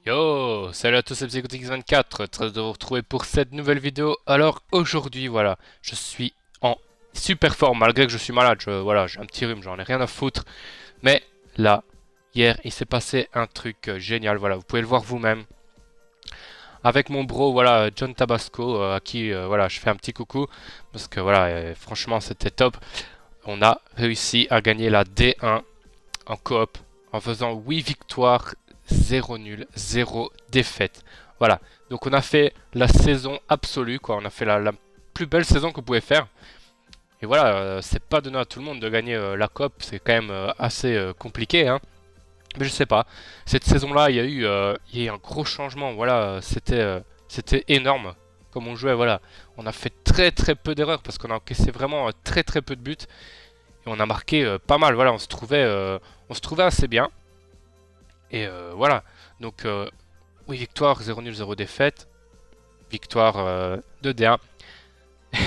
Yo, salut à tous, c'est PsychoTix24, très de vous retrouver pour cette nouvelle vidéo. Alors aujourd'hui, voilà, je suis en super forme malgré que je suis malade. Voilà, j'ai un petit rhume, j'en ai rien à foutre. Mais là, hier, il s'est passé un truc génial. Voilà, vous pouvez le voir vous-même. Avec mon bro, voilà, John Tabasco, à qui, voilà, je fais un petit coucou parce que voilà, franchement, c'était top. On a réussi à gagner la D1 en coop en faisant 8 victoires, 0 nul, 0 défaite. Voilà, donc on a fait la saison absolue, quoi. On a fait la plus belle saison que vous pouvez faire. Et voilà, c'est pas donné à tout le monde de gagner la coop, c'est quand même assez compliqué, hein. Mais je sais pas, cette saison-là, il y a eu un gros changement, voilà, c'était énorme. Comme on jouait, voilà, on a fait très très peu d'erreurs parce qu'on a encaissé vraiment très très peu de buts. Et on a marqué pas mal, voilà, on se trouvait assez bien. Et voilà, donc oui, victoire, 0 nul, 0 défaite, victoire de D1.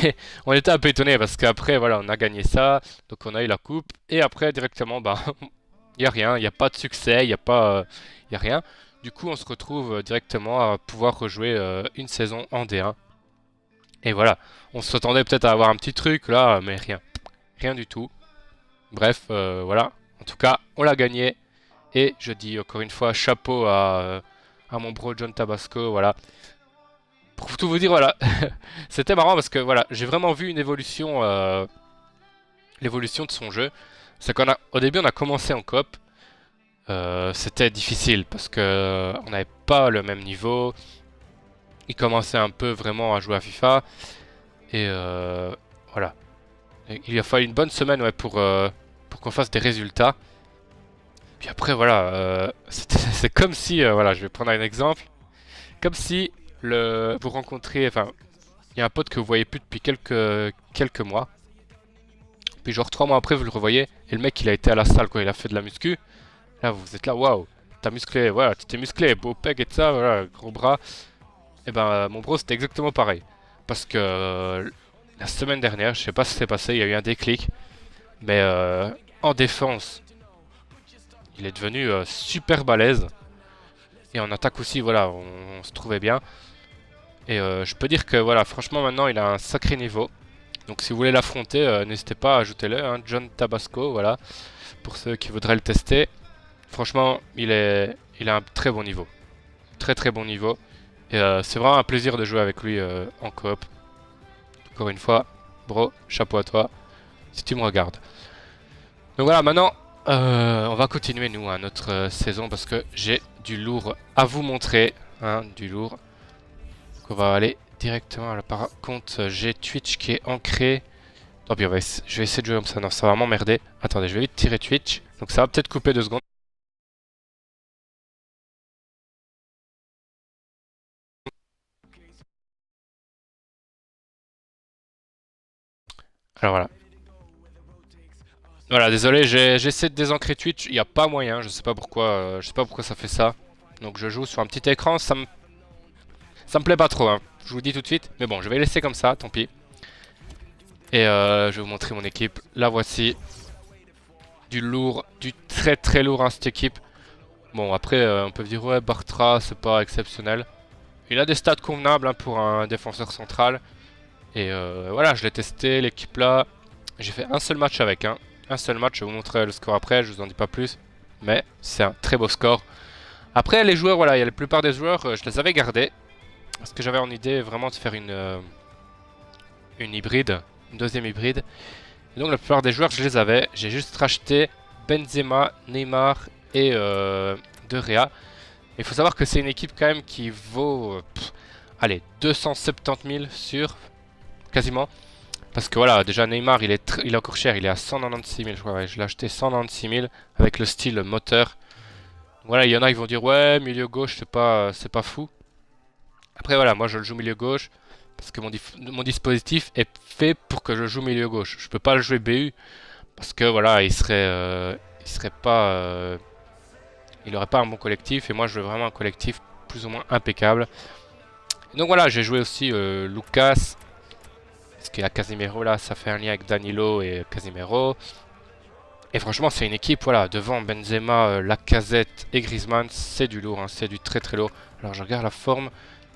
Et on était un peu étonné parce qu'après, voilà, on a gagné ça, donc on a eu la coupe. Et après, directement, bah, il n'y a rien, il n'y a pas de succès, il n'y a pas, y a rien. Du coup, on se retrouve directement à pouvoir rejouer une saison en D1. Et voilà, on s'attendait peut-être à avoir un petit truc là, mais rien, rien du tout. Bref, voilà, en tout cas, on l'a gagné. Et je dis encore une fois chapeau à mon bro John Tabasco, voilà. Pour tout vous dire, voilà, c'était marrant parce que voilà, j'ai vraiment vu une évolution, l'évolution de son jeu. C'est qu'au début on a commencé en coop, c'était difficile parce que on n'avait pas le même niveau. Il commençait un peu vraiment à jouer à FIFA et voilà. Et il a fallu une bonne semaine ouais, pour qu'on fasse des résultats. Puis après voilà, c'est comme si, voilà, je vais prendre un exemple. Comme si vous rencontrez, enfin, il y a un pote que vous voyez plus depuis quelques mois. Puis genre 3 mois après, vous le revoyez. Et le mec, il a été à la salle, quoi. Il a fait de la muscu. Là, vous êtes là, waouh. T'as musclé, voilà, tu t'es musclé, beau pec et tout ça, voilà, gros bras. Et ben, mon bro, c'était exactement pareil. Parce que la semaine dernière, je sais pas ce qui s'est passé, il y a eu un déclic. Mais en défense, il est devenu super balèze. Et en attaque aussi, voilà, on se trouvait bien. Et je peux dire que voilà, franchement maintenant il a un sacré niveau. Donc si vous voulez l'affronter, n'hésitez pas à ajouter le hein, John Tabasco, voilà, pour ceux qui voudraient le tester. Franchement, il a un très bon niveau. Très très bon niveau. Et c'est vraiment un plaisir de jouer avec lui en coop. Encore une fois, bro, chapeau à toi, si tu me regardes. Donc voilà, maintenant, on va continuer nous à notre saison parce que j'ai du lourd à vous montrer. Hein, du lourd. Donc on va aller directement. Là, par contre, j'ai Twitch qui est ancré. Tant pis, je vais essayer de jouer comme ça. Non, ça va vraiment m'emmerder. Attendez, je vais vite tirer Twitch. Donc ça va peut-être couper 2 secondes. Alors voilà. Voilà, désolé, j'essaie de désancrer Twitch. Il n'y a pas moyen. Je sais pas pourquoi ça fait ça. Donc je joue sur un petit écran. Ça me plaît pas trop. Hein. Je vous le dis tout de suite. Mais bon, je vais laisser comme ça. Tant pis. Et je vais vous montrer mon équipe. La voici. Du lourd, du très très lourd hein, cette équipe. Bon, après, on peut dire, ouais, Bartra, c'est pas exceptionnel. Il a des stats convenables hein, pour un défenseur central. Et voilà, je l'ai testé, l'équipe là. J'ai fait un seul match avec. Hein. Un seul match, je vais vous montrer le score après, je vous en dis pas plus. Mais c'est un très beau score. Après, les joueurs, voilà, il y a la plupart des joueurs, je les avais gardés. Parce que j'avais en idée vraiment de faire une hybride, une deuxième hybride. Et donc la plupart des joueurs, je les avais. J'ai juste racheté Benzema, Neymar et De Gea. Il faut savoir que c'est une équipe quand même qui vaut, allez, 270 000 sur quasiment. Parce que voilà, déjà Neymar, il est encore cher, il est à 196 000, je crois. Ouais, je l'ai acheté 196 000 avec le style moteur. Voilà, il y en a qui vont dire ouais, milieu gauche, c'est pas fou. Après voilà, moi je le joue milieu gauche parce que mon dispositif est fait pour que je joue milieu gauche. Je peux pas le jouer BU parce que voilà, il serait pas, il aurait pas un bon collectif et moi je veux vraiment un collectif plus ou moins impeccable. Et donc voilà, j'ai joué aussi Lucas. Parce qu'il y a Casemiro là, ça fait un lien avec Danilo et Casemiro. Et franchement, c'est une équipe, voilà, devant Benzema, Lacazette et Griezmann, c'est du lourd, hein, c'est du très très lourd. Alors je regarde la forme.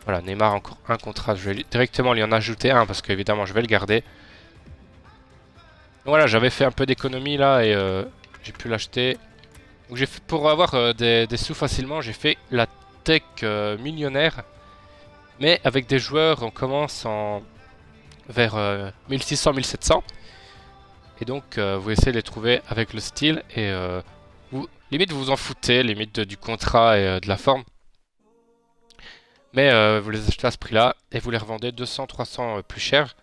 Voilà, Neymar encore un contrat. Je vais directement lui en ajouter un parce qu'évidemment je vais le garder. Donc voilà, j'avais fait un peu d'économie là et j'ai pu l'acheter. Donc j'ai fait, pour avoir des sous facilement, j'ai fait la tech millionnaire. Mais avec des joueurs, on commence en vers 1600-1700. Et donc vous essayez de les trouver avec le style et limite vous vous en foutez, limite du contrat et de la forme. Mais vous les achetez à ce prix-là et vous les revendez 200-300 plus cher.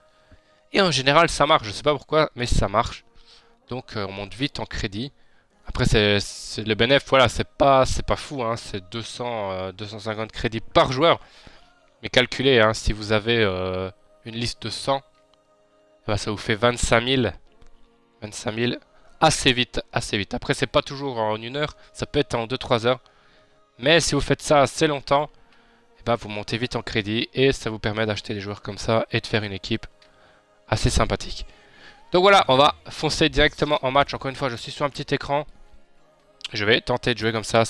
Et en général ça marche, je sais pas pourquoi, mais ça marche. Donc on monte vite en crédit. Après c'est le bénéfice, voilà, c'est pas fou, hein, c'est 250 crédits par joueur. Mais calculez, hein, si vous avez une liste de 100, bah, ça vous fait 25 000. 25 000 assez vite, assez vite. Après c'est pas toujours en 1 heure, ça peut être en 2-3 heures. Mais si vous faites ça assez longtemps, et ben vous montez vite en crédit et ça vous permet d'acheter des joueurs comme ça et de faire une équipe assez sympathique. Donc voilà, on va foncer directement en match. Encore une fois, je suis sur un petit écran. Je vais tenter de jouer comme ça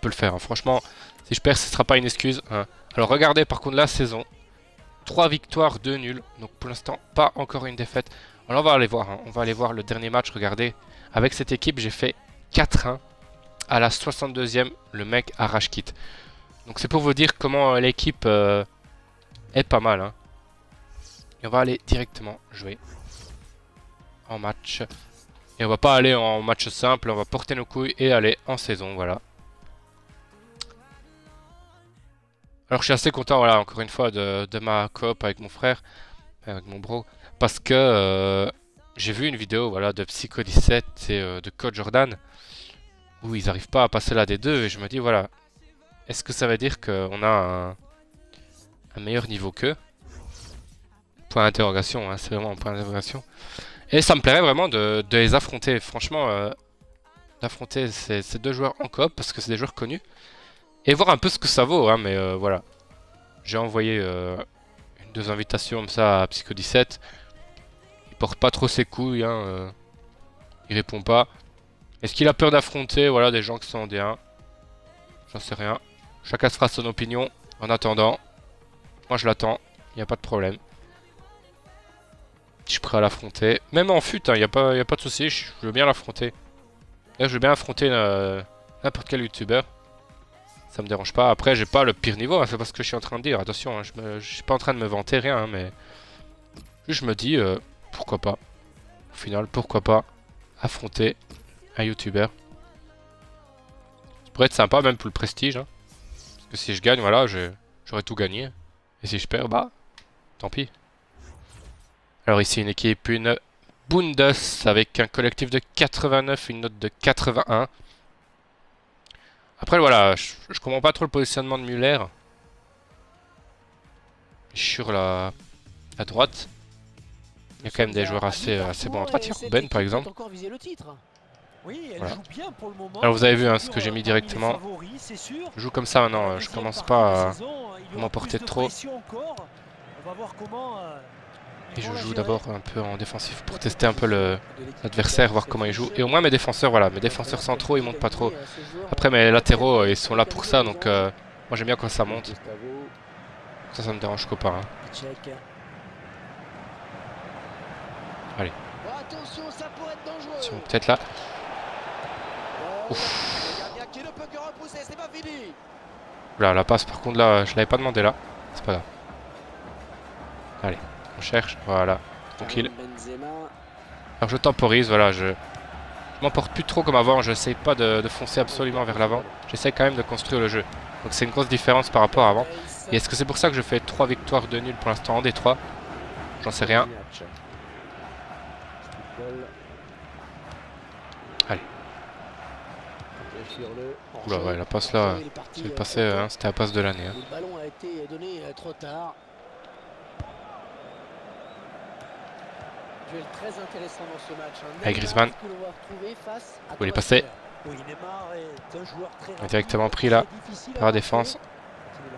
peut le faire. Hein. Franchement, si je perds, ce ne sera pas une excuse. Hein. Alors regardez par contre la saison. 3 victoires, 2 nuls. Donc pour l'instant, pas encore une défaite. Alors on va aller voir. Hein. On va aller voir le dernier match. Regardez, avec cette équipe, j'ai fait 4-1. À la 62e, le mec arrache kit. Donc c'est pour vous dire comment l'équipe est pas mal. Hein. Et on va aller directement jouer en match. Et on va pas aller en match simple, on va porter nos couilles et aller en saison, voilà. Alors je suis assez content, voilà, encore une fois, de ma coop avec mon frère, avec mon bro. Parce que j'ai vu une vidéo, voilà, de Psycho17 et de Code Jordan. Où ils n'arrivent pas à passer la D2 et je me dis, voilà. Est-ce que ça veut dire qu'on a un meilleur niveau qu'eux? Point d'interrogation, hein, c'est vraiment un point d'interrogation. Et ça me plairait vraiment de les affronter. Franchement, d'affronter ces deux joueurs en coop parce que c'est des joueurs connus. Et voir un peu ce que ça vaut. Hein, mais voilà. J'ai envoyé deux invitations comme ça à Psycho17. Il porte pas trop ses couilles. Hein, il répond pas. Est-ce qu'il a peur d'affronter voilà, des gens qui sont en D1? J'en sais rien. Chacun se fera son opinion. En attendant, moi je l'attends. Il n'y a pas de problème. Je suis prêt à l'affronter. Même en fut, il n'y a pas de souci. Je veux bien l'affronter. Je veux bien affronter n'importe quel youtubeur. Ça me dérange pas. Après, j'ai pas le pire niveau. Hein, c'est pas ce que je suis en train de dire. Attention, hein, je suis pas en train de me vanter, rien. Hein, mais juste je me dis, pourquoi pas. Au final, pourquoi pas affronter un youtubeur. Ça pourrait être sympa, même pour le prestige. Hein, parce que si je gagne, voilà, j'aurais tout gagné. Et si je perds, bah, tant pis. Alors ici une équipe, une Bundes avec un collectif de 89, une note de 81. Après voilà, je comprends pas trop le positionnement de Müller. Sur la droite. Il y a quand même des joueurs assez bons à droite. Il y a Ruben par exemple. Voilà. Alors vous avez vu hein, ce que j'ai mis directement. Je joue comme ça maintenant, je commence pas à m'emporter trop. Et je joue d'abord un peu en défensif pour tester un peu l'adversaire, voir comment il joue. Et au moins mes défenseurs, voilà, mes défenseurs centraux, ils montent pas trop. Après mes latéraux, ils sont là pour ça, donc moi j'aime bien quand ça monte. Ça me dérange pas. Hein. Allez. Attention, peut-être là. Ouf. Là, la passe par contre là, je l'avais pas demandé là. C'est pas grave. Allez. On cherche, voilà, tranquille. Alors je temporise, voilà, je m'emporte plus trop comme avant, je n'essaye pas de foncer absolument vers l'avant. J'essaie quand même de construire le jeu. Donc c'est une grosse différence par rapport à avant. Et est-ce que c'est pour ça que je fais 3 victoires de nul pour l'instant en D3? J'en sais rien. Allez. Oula, ouais, la passe là, c'est le passé, hein, c'était la passe de l'année. Hein. Le ballon a été donné trop tard. Très intéressant dans ce match. Avec Griezmann. Où il est passé. Il a directement pris là par la défense.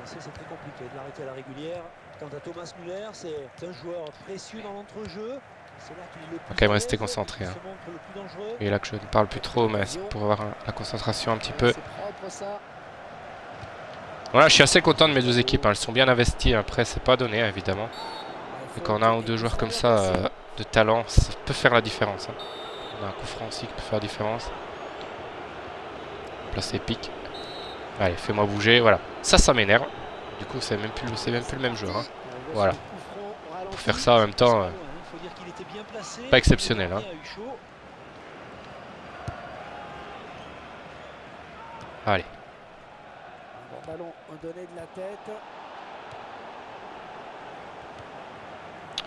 C'est très compliqué de l'arrêter à la régulière. Quant à Thomas Müller, c'est un joueur précieux dans l'entrejeu. va quand même rester concentré. Hein. Et là que je ne parle plus trop, mais c'est pour avoir la concentration un petit peu. Voilà, je suis assez content de mes deux équipes. Hein. Elles sont bien investies. Après, c'est pas donné, hein, évidemment. Mais quand on a un ou deux joueurs comme ça, de talent, ça peut faire la différence. Hein. On a un coup franc aussi qui peut faire la différence. Place épique. Allez, fais-moi bouger. Voilà. Ça m'énerve. Du coup, c'est même plus le même joueur. Hein. Voilà. Pour faire ça en même temps, pas exceptionnel. Hein. Allez. Ballon donné de la tête.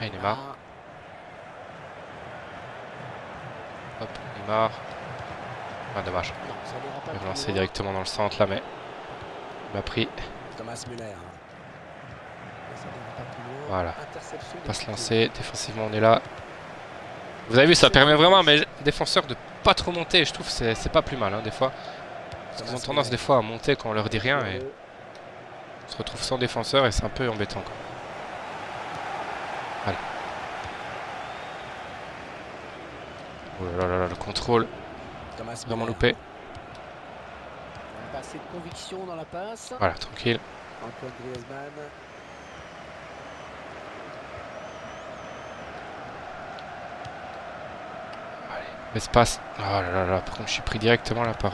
Allez, Neymar. Hop, Neymar. Ah, dommage. Il va lancer directement dans le centre là, mais il m'a pris. Thomas Müller. Voilà. On va se lancer. Défensivement, on est là. Vous avez vu, ça permet vraiment à mes défenseurs de pas trop monter. Je trouve que c'est pas plus mal, hein, des fois. Parce qu'ils ont tendance des fois à monter quand on leur dit rien et on se retrouve sans défenseur et c'est un peu embêtant. Quoi. Allez. Oh là là là, le contrôle. Vraiment loupé. Pas assez de conviction dans la passe. Voilà, tranquille. Antoine Griezmann. Allez, l'espace. Oh là là là, par contre je suis pris directement là par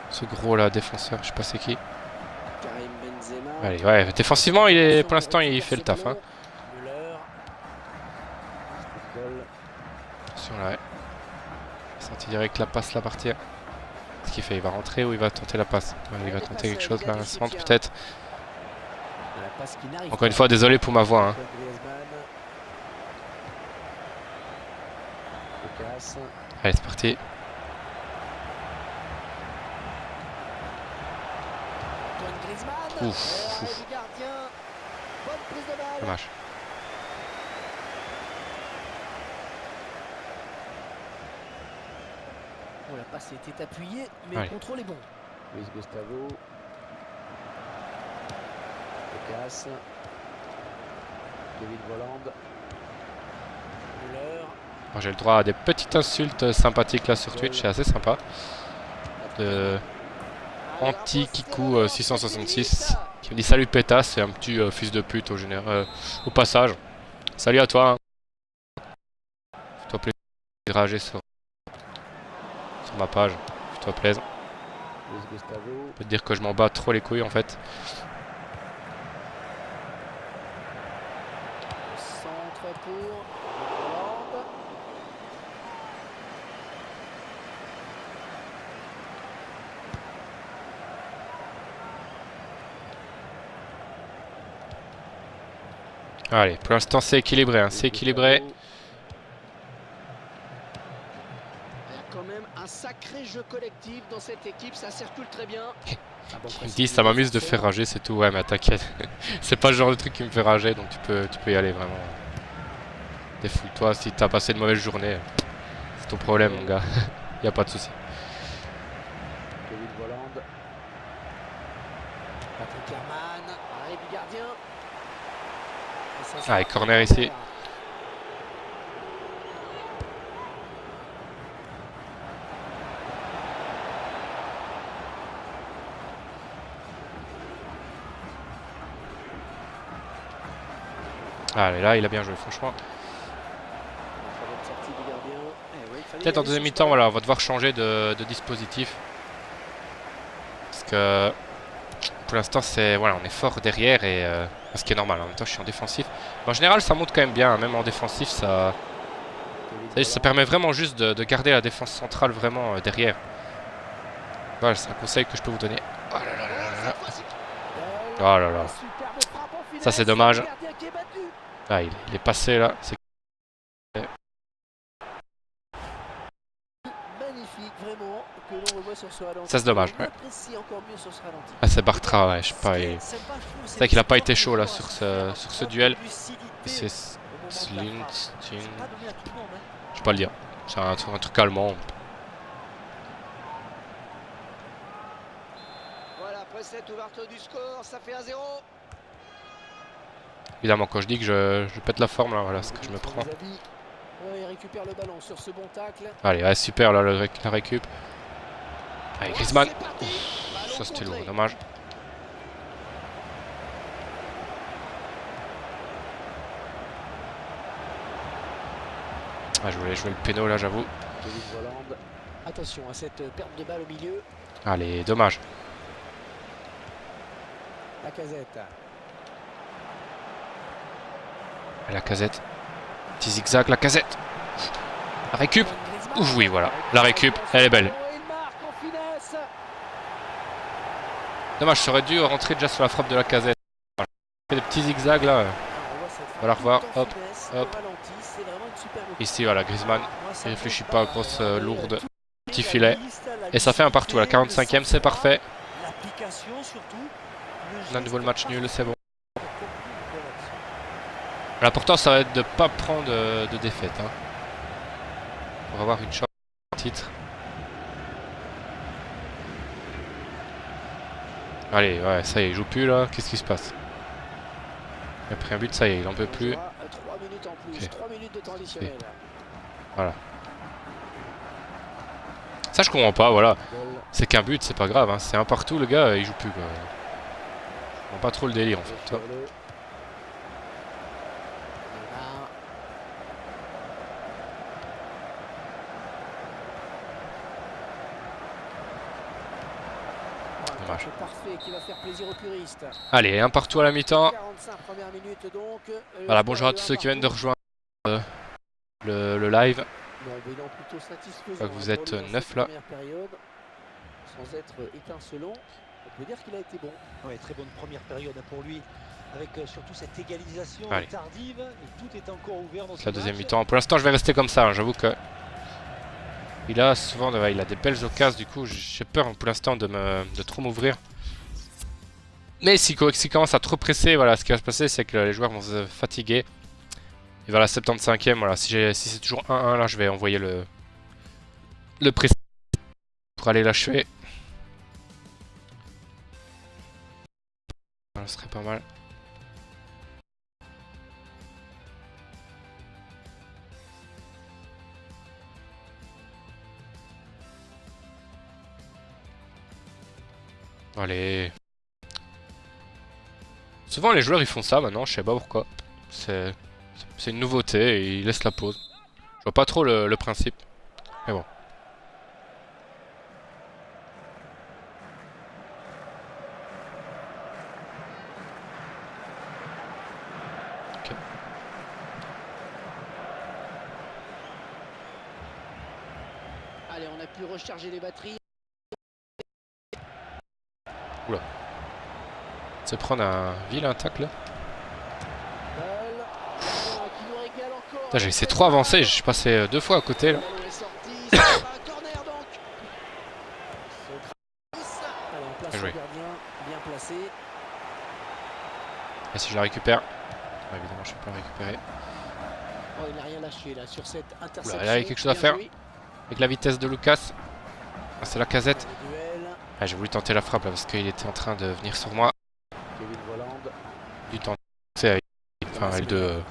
ce gros là défenseur, je sais pas c'est qui. Karim Benzema. Allez, ouais, défensivement il est pour l'instant il fait le taf. Hein. Attention là, ouais. Senti direct la passe là partir. Qu'est-ce qu'il fait? Il va rentrer ou il va tenter la passe? Ouais, il va tenter quelque chose là, un centre peut-être. Encore une fois, désolé pour ma voix. Hein. Allez, c'est parti. Ouf, ouf. Dommage. Oh, la passe était appuyée, mais allez. Le contrôle est bon. Luis Gustavo. Lucas. David Voland. Müller. J'ai le droit à des petites insultes sympathiques là sur Twitch, c'est assez sympa. De Anti-Kikou 666 qui me dit salut pétasse, c'est un petit fils de pute au passage. Salut à toi. Hein. Fais-toi plaisir de rager sur ma page. Fais-toi plaisir. Je peux te dire que je m'en bats trop les couilles en fait. Centre pour Hollande. Allez, pour l'instant c'est équilibré, hein, c'est équilibré. Il y a quand même un sacré jeu collectif dans cette équipe, ça circule très bien. Il me dit ça m'amuse de faire rager, c'est tout. Ouais mais t'inquiète, c'est pas le genre de truc qui me fait rager, donc tu peux y aller vraiment. Défoule-toi si t'as passé une mauvaise journée, c'est ton problème mon gars, y a pas de souci. David Voland. Patrick Herman, arrêt du gardien. Allez, corner ici. Allez, là, il a bien joué, franchement. Peut-être en deuxième mi-temps, voilà, on va devoir changer de dispositif. Parce que pour l'instant, voilà, on est fort derrière et ce qui est normal. En même temps, je suis en défensif. Mais en général, ça monte quand même bien. Hein, même en défensif, ça permet vraiment juste de garder la défense centrale vraiment derrière. Voilà, c'est un conseil que je peux vous donner. Oh là là là là. Oh là là. Ça, c'est dommage. Ah, il est passé là. Ça, c'est dommage. Ouais. Ah, c'est Bartra, ouais, je sais pas. C'est vrai qu'il a pas été chaud là sur ce duel. C'est Slint. Je sais pas le dire. C'est un truc allemand. Voilà, après cette ouverture du score, ça fait 1-0. Évidemment, quand je dis que je pète la forme, là, voilà ce que je me prends. Ouais, il récupère le ballon sur ce bon tacle. Allez, ouais, super là, la récup. Allez, Griezmann. C'est parti. Ouf, ça c'était Ballon lourd, contré. dommage. Ah, je voulais jouer le péno là, j'avoue. Kevin Volland. Attention à cette perte de balle au milieu. Allez, dommage. La casette. La casette. Petit zigzag, la casette. La récup. Ouf, oui, voilà. La récup, elle est belle. Dommage, ça aurait dû rentrer déjà sur la frappe de la casette. Voilà. Des petits zigzags là. On va la revoir. Hop, hop. Ici, voilà, Griezmann. Il réfléchit pas, grosse lourde. Petit filet. Et ça fait un partout. À la 45e, c'est parfait. On a de nouveau le match nul, c'est bon. L'important, ça va être de ne pas prendre de défaite. Hein. On va avoir une chance de titre. Allez, ouais, ça y est, il joue plus là. Qu'est-ce qui se passe? Il a pris un but, ça y est, il en peut plus. 3 minutes en plus, Okay. 3 minutes de temps additionnel. Voilà. Ça, je comprends pas, voilà. C'est qu'un but, c'est pas grave. Hein. C'est un partout, le gars, il joue plus. Quoi. Je comprends pas trop le délire en fait. Dommage. Parfait qui va faire plaisir aux puristes. Allez, un partout à la mi-temps. 45 premières minutes donc. Voilà, bonjour à tous ceux qui viennent de rejoindre le live. Bon, bilan plutôt satisfaisant. Je crois que vous êtes 9 là. Période, sans être étincelant, on peut dire qu'il a été bon. Ouais, très bonne première période pour lui, avec surtout cette égalisation tardive, et tout est encore ouvert dans la deuxième mi-temps. Pour l'instant, je vais rester comme ça. Hein. J'avoue que il a souvent, il a des belles occasions. Du coup, j'ai peur pour l'instant de trop m'ouvrir. Mais s'il commence à trop presser, voilà, ce qui va se passer, c'est que les joueurs vont se fatiguer. Et vers la 75e, voilà, si c'est toujours 1-1, là, je vais envoyer le pressing pour aller l'achever. Voilà, ce serait pas mal. Allez. Souvent les joueurs ils font ça maintenant, je sais pas pourquoi. C'est une nouveauté et ils laissent la pause. Je vois pas trop le principe. Mais bon. Okay. Allez, on a pu recharger les batteries. Oula. Se prendre un vilain tacle là. J'ai essayé trop avancé, je suis passé 2 fois à côté là. Bien joué. Et si je la récupère, évidemment je peux pas la récupérer. Oh, il n'a rien lâché là sur cette interception. Oula, là, il y a quelque chose à faire. Avec la vitesse de Lucas. Ah, c'est la casette. Ah, j'ai voulu tenter la frappe là parce qu'il était en train de venir sur moi. Kevin Volland. Du temps. C'est enfin L2.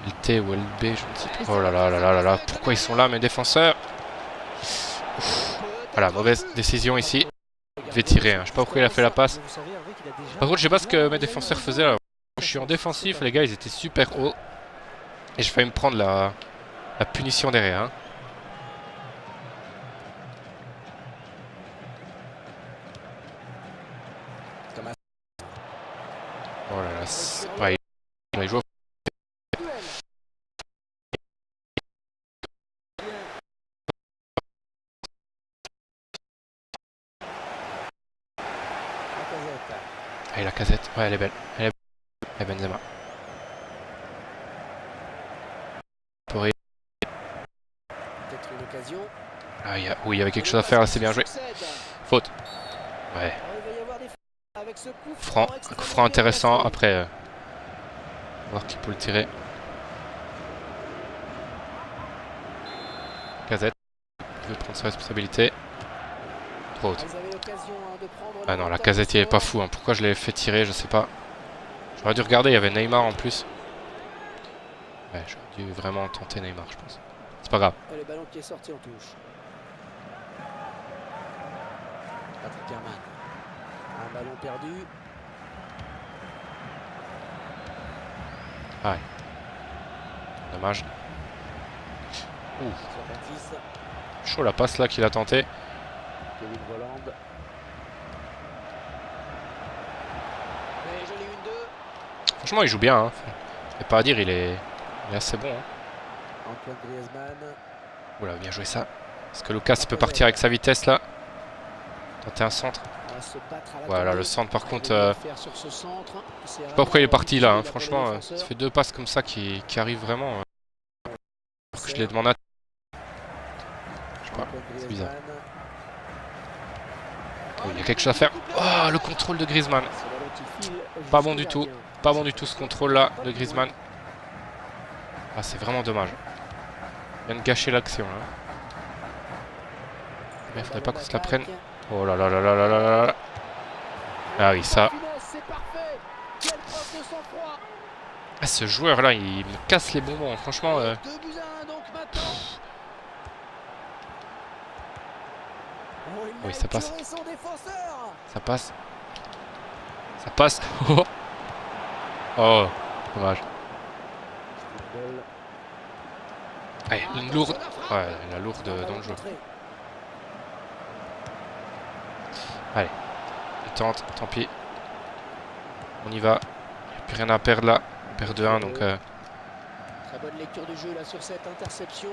LT ou LB, je ne sais pas. Oh là là là là là là. Pourquoi ils sont là mes défenseurs? Voilà, mauvaise décision ici. Je vais tirer, hein. Je sais pas pourquoi il a fait la passe. Par contre, je sais pas ce que mes défenseurs faisaient là. Je suis en défensif, les gars, ils étaient super hauts. Et j'ai failli me prendre la punition derrière. Hein. Oh là là, ouais, il joue. Ah, la casette, ouais, elle est belle. Elle est belle. Et Benzema. Pour Peut-être une occasion. ah, oui, il y avait quelque chose à faire là, c'est bien joué. Faute. Ouais. Franc intéressant. Après, voir qui peut le tirer. Casette. Il veut prendre sa responsabilité. Trop haute. Ah non, la casette il est pas fou. Hein. Pourquoi je l'ai fait tirer, je sais pas. J'aurais dû regarder, il y avait Neymar en plus. Ouais, j'aurais dû vraiment tenter Neymar, je pense. C'est pas grave. Et le ballon qui est sorti en touche. Patrick Herman. Un ballon perdu. Ouais. Dommage. Ouh. Chaud la passe là qu'il a tenté. Kevin Volland. Et joli 1-2. Franchement, il joue bien. Hein. Et pas à dire, il est assez bon. Hein. Antoine Griezmann. Oula, bien joué ça. Est-ce que Lucas il peut partir avec sa vitesse là? Tenter un centre. Voilà, le centre par contre. Je sais pas pourquoi il est parti là. Hein. Franchement, ça fait 2 passes comme ça qui arrivent vraiment. Alors que je les demande à. Je sais pas, c'est bizarre. Oh, il y a quelque chose à faire. Oh, le contrôle de Griezmann. Pas bon du tout. Pas bon du tout ce contrôle là de Griezmann. Ah, c'est vraiment dommage. Il vient de gâcher l'action là. Mais il faudrait pas qu'on se la prenne. Oh là là là là là là là. Ah oui, ça. Ah, ce joueur là, il me casse les bonbons. Franchement. Oui, ça passe. Ça passe. Ça passe. Oh, oh, dommage. Allez, une lourde. Ouais, la lourde dans le jeu. Allez, il tente, tant pis. On y va. Il n'y a plus rien à perdre là. On perd de 1 donc. Très bonne lecture du jeu là sur cette interception.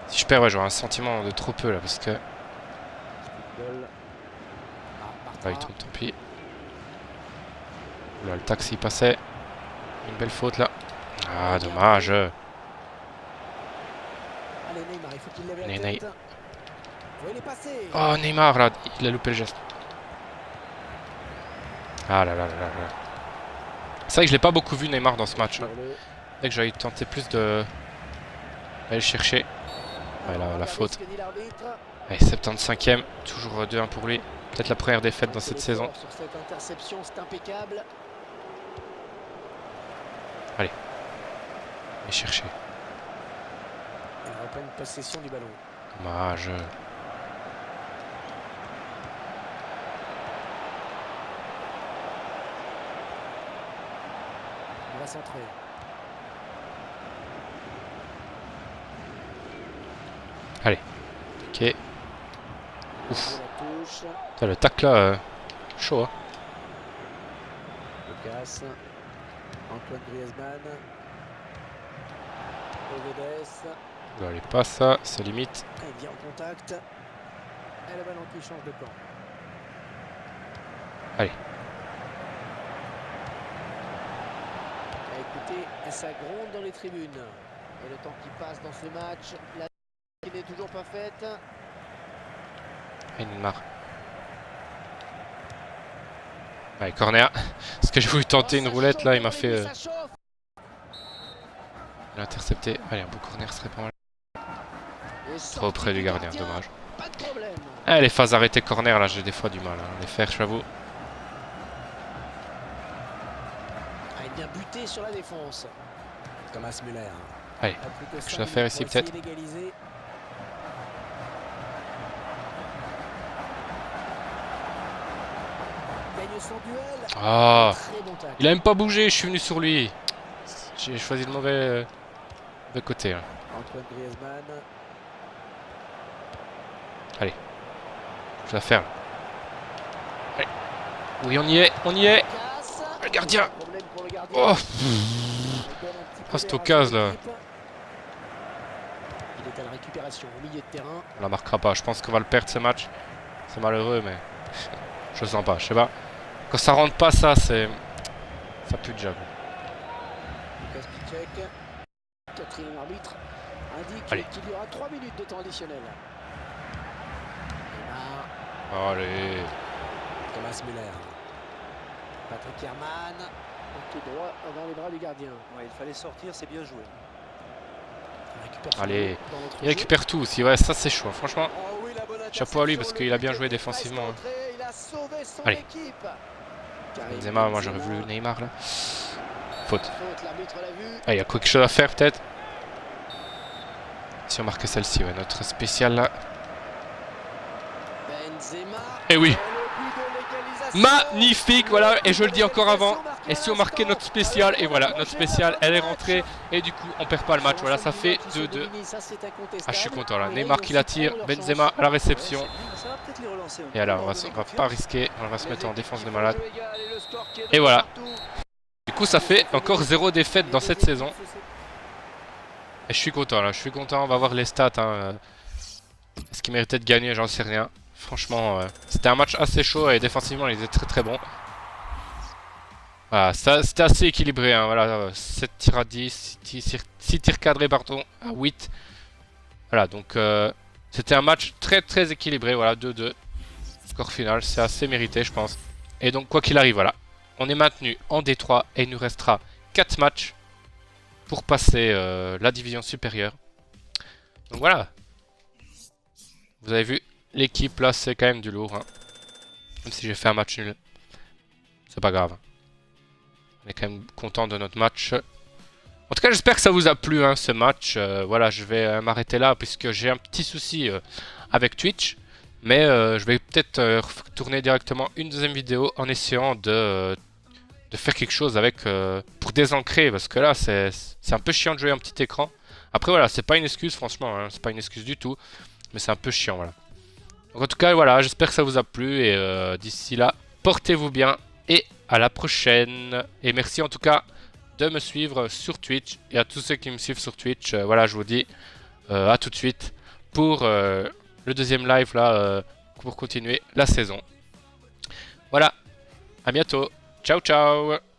Si je perds, ouais, j'aurai un sentiment de trop peu là parce que. Ah, il tombe, tant pis. Oula, le taxi passait. Une belle faute là. Ah, dommage. Allez, Neymar, il faut qu'il lève la tête. Oh, Neymar là, il a loupé le geste. Ah là là là là là. C'est vrai que je l'ai pas beaucoup vu Neymar dans ce match. Hein. Dès que j'avais tenté plus de aller le chercher. Ouais, la faute. Allez, 75e, toujours 2-1 pour lui. Peut-être la première défaite dans cette saison. Allez. Et chercher. Possession du ballon. Dommage. On va centrer. Allez. Ok. Ouf. Putain, le tac là, chaud. Hein. Lucas. Antoine Griezmann. Ovedes. Allez, pas ça, ça limite. Il vient en contact. Et le ballon qui change de camp. Allez. Écoutez, ça gronde dans les tribunes. Et le temps qui passe dans ce match, la qui n'est toujours pas faite. Et Neymar. Allez, corner. Parce que j'ai voulu tenter une roulette là, il m'a fait. Il a intercepté. Allez, un beau corner serait pas mal. Trop près du gardien, dommage. Ah, les phases arrêtées corner là, j'ai des fois du mal à les faire, j'avoue. Ah, il vient buter sur la défense. Thomas Müller. Allez, quelque chose à faire ici peut-être. Ah, il a même pas bougé, je suis venu sur lui. J'ai choisi le mauvais côté. Là. Antoine Griezmann. Allez, je vais la faire. Allez. Oui, on y est, on y est. Le gardien. Oh, ah, cette occasion là. Il est à la récupération au milieu de terrain. On la marquera pas. Je pense qu'on va le perdre ce match. C'est malheureux, mais je le sens pas. Je sais pas. Quand ça rentre pas, ça c'est. Ça pue déjà. Lucas Piszczek, quatrième arbitre, indique qu'il y aura 3 minutes de temps additionnel. Allez. Thomas Müller. Patrick Herman. Tout droit dans les bras du gardien. Ouais, il fallait sortir, c'est bien joué. Allez, il récupère tout aussi. Ouais, ça c'est chaud. Franchement, chapeau à lui parce qu'il a bien joué défensivement. Hein. Allez. Benzema, moi j'aurais voulu Neymar là. faute. Ah, il y a quelque chose à faire peut-être. Si on marquait celle-ci, ouais, notre spécial là. Et oui. Magnifique, voilà, et je le dis encore avant. Et si on marquait notre spécial, et voilà, notre spécial, elle est rentrée. Et du coup, on perd pas le match. Voilà, ça fait 2-2. Ah, je suis content là. Neymar qui la tire, Benzema à la réception. Et alors, on va pas risquer, on va se mettre en défense de malade. Et voilà. Du coup, ça fait encore 0 défaite dans cette saison. Et je suis content là, je suis content. On va voir les stats. Hein. Est-ce qu'il méritait de gagner? J'en sais rien. Franchement, c'était un match assez chaud et défensivement, il était très très bon. Voilà, c'était assez équilibré. Hein, voilà, 7 tirs à 10, 6 tirs cadrés pardon, à 8. Voilà, donc c'était un match très très équilibré. Voilà, 2-2. Score final, c'est assez mérité, je pense. Et donc, quoi qu'il arrive, voilà. On est maintenu en D3 et il nous restera 4 matchs pour passer la division supérieure. Donc voilà. Vous avez vu. L'équipe là c'est quand même du lourd hein. Même si j'ai fait un match nul. C'est pas grave. On est quand même content de notre match. En tout cas j'espère que ça vous a plu hein, ce match. Voilà je vais m'arrêter là puisque j'ai un petit souci avec Twitch. Mais je vais peut-être tourner directement une deuxième vidéo en essayant de faire quelque chose avec pour désancrer. Parce que là c'est un peu chiant de jouer un petit écran. Après voilà c'est pas une excuse franchement hein, c'est pas une excuse du tout. Mais c'est un peu chiant voilà. Donc en tout cas voilà, j'espère que ça vous a plu et d'ici là, portez-vous bien et à la prochaine. Et merci en tout cas de me suivre sur Twitch et à tous ceux qui me suivent sur Twitch. Voilà, je vous dis à tout de suite pour le deuxième live là, pour continuer la saison. Voilà, à bientôt. Ciao ciao.